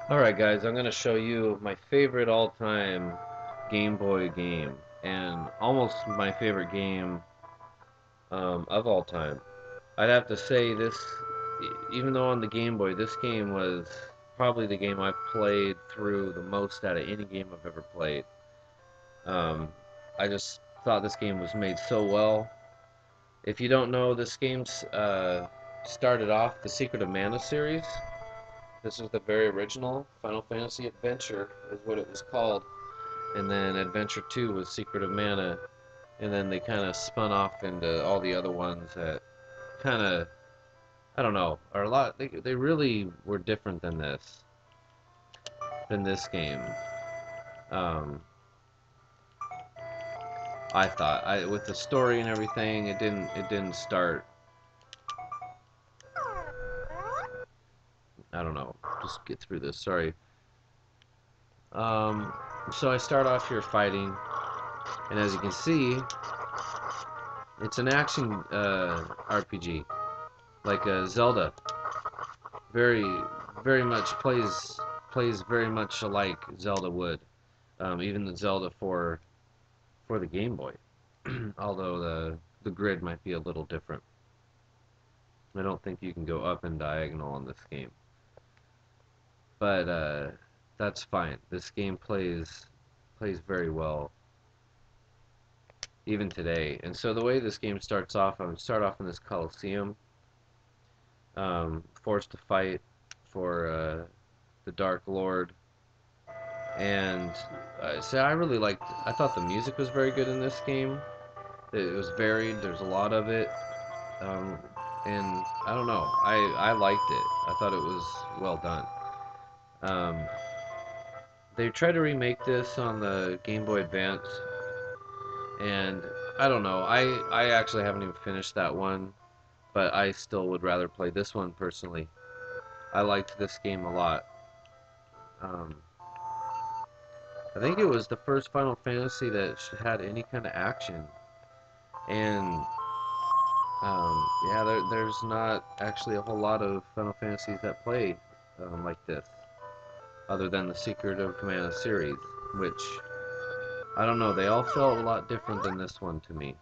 Alright guys, I'm going to show you my favorite all-time Game Boy game, and almost my favorite game of all time. I'd have to say this, even though on the Game Boy, this game was probably the game I've played through the most out of any game I've ever played. Um, I just thought this game was made so well. If you don't know, this game's started off the Secret of Mana series. This is the very original Final Fantasy Adventure, is what it was called. And then Adventure 2 was Secret of Mana. And then they kind of spun off into all the other ones that kind of, I don't know, are a lot, they really were different than this game. Um, I thought, with the story and everything, it didn't start, I don't know, just get through this, sorry. Um, so I start off here fighting, and as you can see, it's an action RPG, like Zelda. Very, very much plays very much like Zelda would. Even the Zelda for the Game Boy, although the grid might be a little different. I don't think you can go up and diagonal on this game, but that's fine. This game plays very well even today. And so the way this game starts off, I'm start off in this Coliseum, forced to fight for the Dark Lord. And so I really liked. I thought the music was very good in this game. It was varied. There's a lot of it, um, and I don't know. I liked it. I thought it was well done. Um, they tried to remake this on the Game Boy Advance, and I don't know. I actually haven't even finished that one, but I still would rather play this one personally. I liked this game a lot. Um, I think it was the first Final Fantasy that had any kind of action, and yeah, there's not actually a whole lot of Final Fantasies that play like this, other than the Secret of Mana series, which I don't know. They all felt a lot different than this one to me.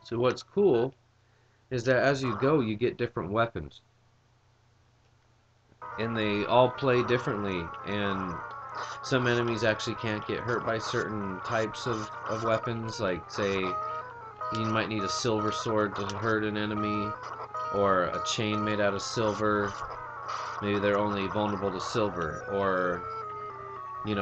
So what's cool is that as you go, you get different weapons, and they all play differently. And some enemies actually can't get hurt by certain types of weapons, like say you might need a silver sword to hurt an enemy, or a chain made out of silver. Maybe they're only vulnerable to silver, or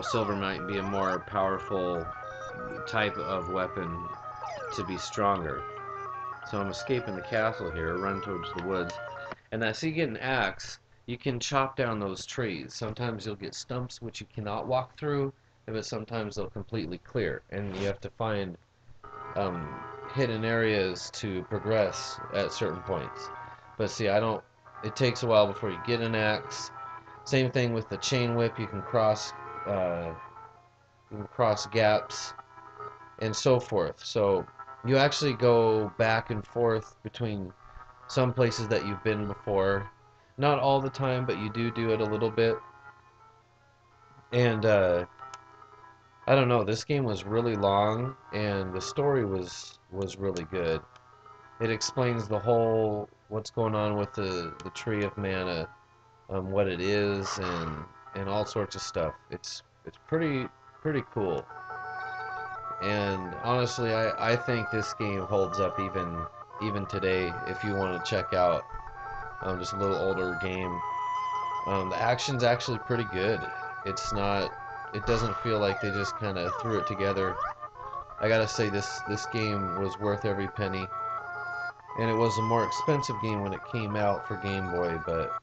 silver might be a more powerful type of weapon to be stronger. So I'm escaping the castle here, run towards the woods, and as you get an axe, you can chop down those trees. Sometimes you'll get stumps which you cannot walk through, but sometimes they'll completely clear, and you have to find um, hidden areas to progress at certain points. But see, I don't. It takes a while before you get an axe. Same thing with the chain whip. Uh, you can cross gaps and so forth. So you actually go back and forth between some places that you've been before. Not all the time, but you do it a little bit. And I don't know. This game was really long, and the story was really good. It explains the whole what's going on with the tree of mana, what it is, and all sorts of stuff. It's pretty cool. And honestly, I think this game holds up even today. If you want to check out just a little older game, the action's actually pretty good. It's not. It doesn't feel like they just kind of threw it together. I gotta say this game was worth every penny. And it was a more expensive game when it came out for Game Boy, but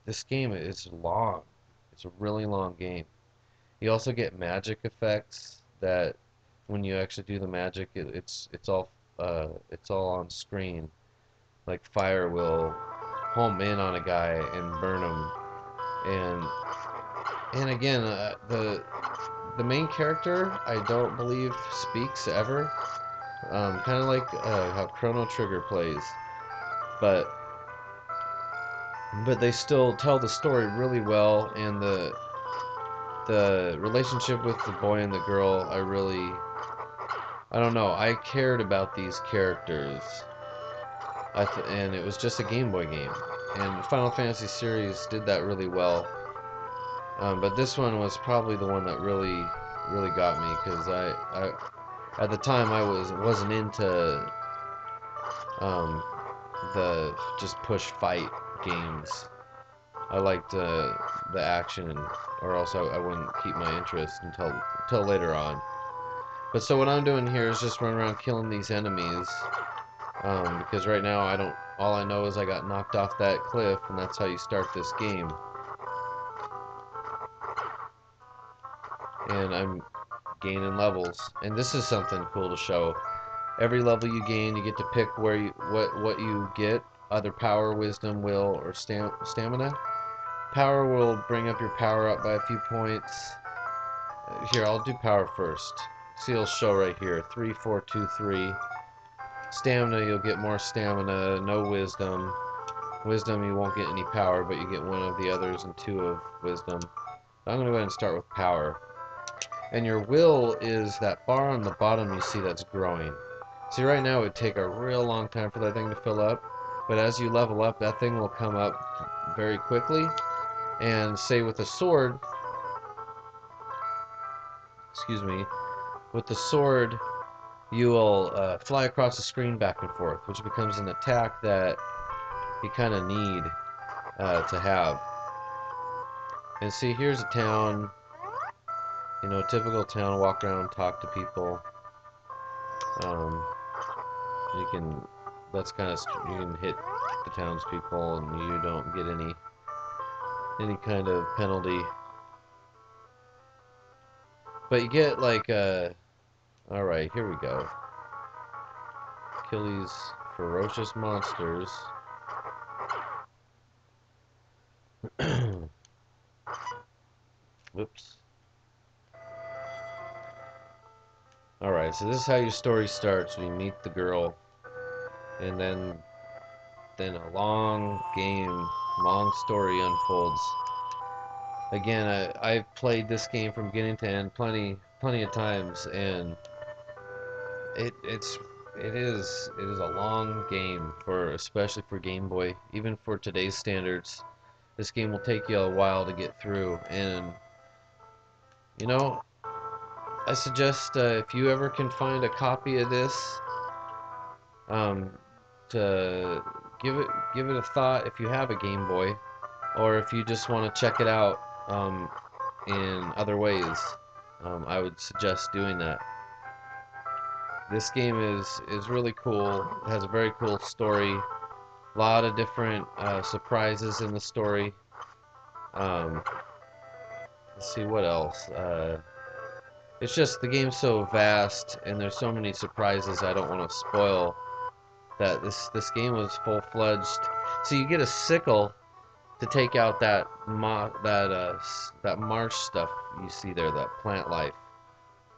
this game is long. It's a really long game. You also get magic effects that when you actually do the magic, it's all on screen. Like fire will home in on a guy and burn him, and again, the main character I don't believe speaks ever. Kind of like how Chrono Trigger plays, but but they still tell the story really well, and the relationship with the boy and the girl, I don't know, I cared about these characters. And it was just a Game Boy game. And Final Fantasy series did that really well. But this one was probably the one that really got me, because at the time wasn't into um, the just push fight games. I liked the action, or else I wouldn't keep my interest until later on. But so what I'm doing here is just run around killing these enemies, because right now I don't. All I know is I got knocked off that cliff, and that's how you start this game. And I'm gaining levels, and this is something cool to show. Every level you gain, you get to pick what you get, either power, wisdom, will, or stamina. Power will bring up your power up by a few points. Here, I'll do power first. See, it'll show right here, 3, 4, 2, 3. Stamina, you'll get more stamina, no wisdom. Wisdom, you won't get any power, but you get one of the others and 2 of wisdom. I'm going to go ahead and start with power. And your will is that bar on the bottom you see that's growing. See, right now it would take a real long time for that thing to fill up, but as you level up, that thing will come up very quickly. And say with a sword, excuse me, with the sword, you will fly across the screen back and forth, which becomes an attack that you kind of need to have. And see, here's a town, you know, a typical town. Walk around, talk to people. Um, you can, that's kind of, you can hit the townspeople, and you don't get any kind of penalty. But you get like, all right, here we go. Kill these ferocious monsters. Whoops. Alright, so this is how your story starts. We meet the girl, and then a long game, long story unfolds. Again, I've played this game from beginning to end plenty of times, and it is a long game, for especially for Game Boy. Even for today's standards, this game will take you a while to get through. And you know, I suggest if you ever can find a copy of this, um, to give it a thought if you have a Game Boy, or if you just want to check it out in other ways. I would suggest doing that. This game is really cool. It has a very cool story. A lot of different surprises in the story. Um, let's see what else. It's just the game's so vast, and there's so many surprises I don't want to spoil. That this game was full-fledged. So you get a sickle to take out that marsh stuff you see there, that plant life,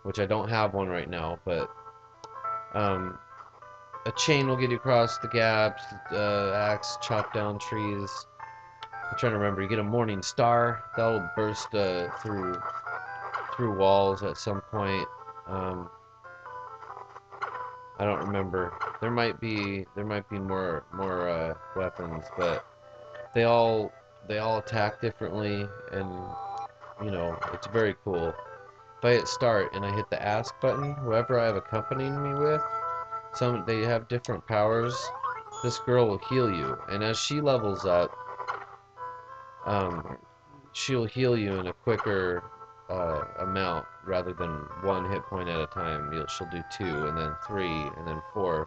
which I don't have one right now. But um, a chain will get you across the gaps. Axe chop down trees. I'm trying to remember. You get a morning star that'll burst through walls at some point. Um, I don't remember. There might be more weapons, but they all attack differently, and you know, it's very cool. If I hit start and I hit the ask button, whoever I have accompanying me with, they have different powers. This girl will heal you, and as she levels up, um, she'll heal you in a quicker amount, rather than 1 hit point at a time. She'll do 2, and then 3, and then 4.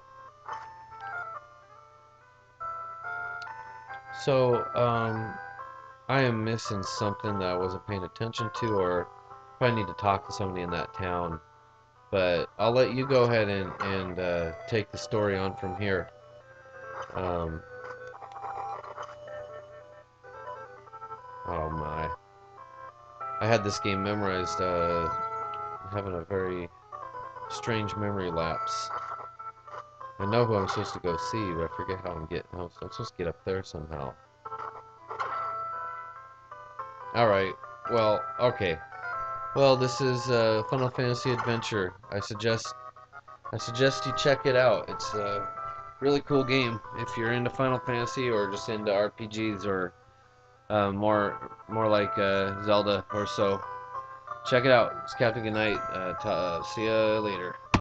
So, I am missing something that I wasn't paying attention to, or probably need to talk to somebody in that town. But I'll let you go ahead and take the story on from here. Um, oh my. I had this game memorized, having a very strange memory lapse. I know who I'm supposed to go see, but I forget how I'm supposed to get up there somehow. Alright. Well, okay. Well, this is Final Fantasy Adventure. I suggest you check it out. It's a really cool game if you're into Final Fantasy or just into RPGs or more like Zelda or so. Check it out. It's Captain Goodnight. See ya later.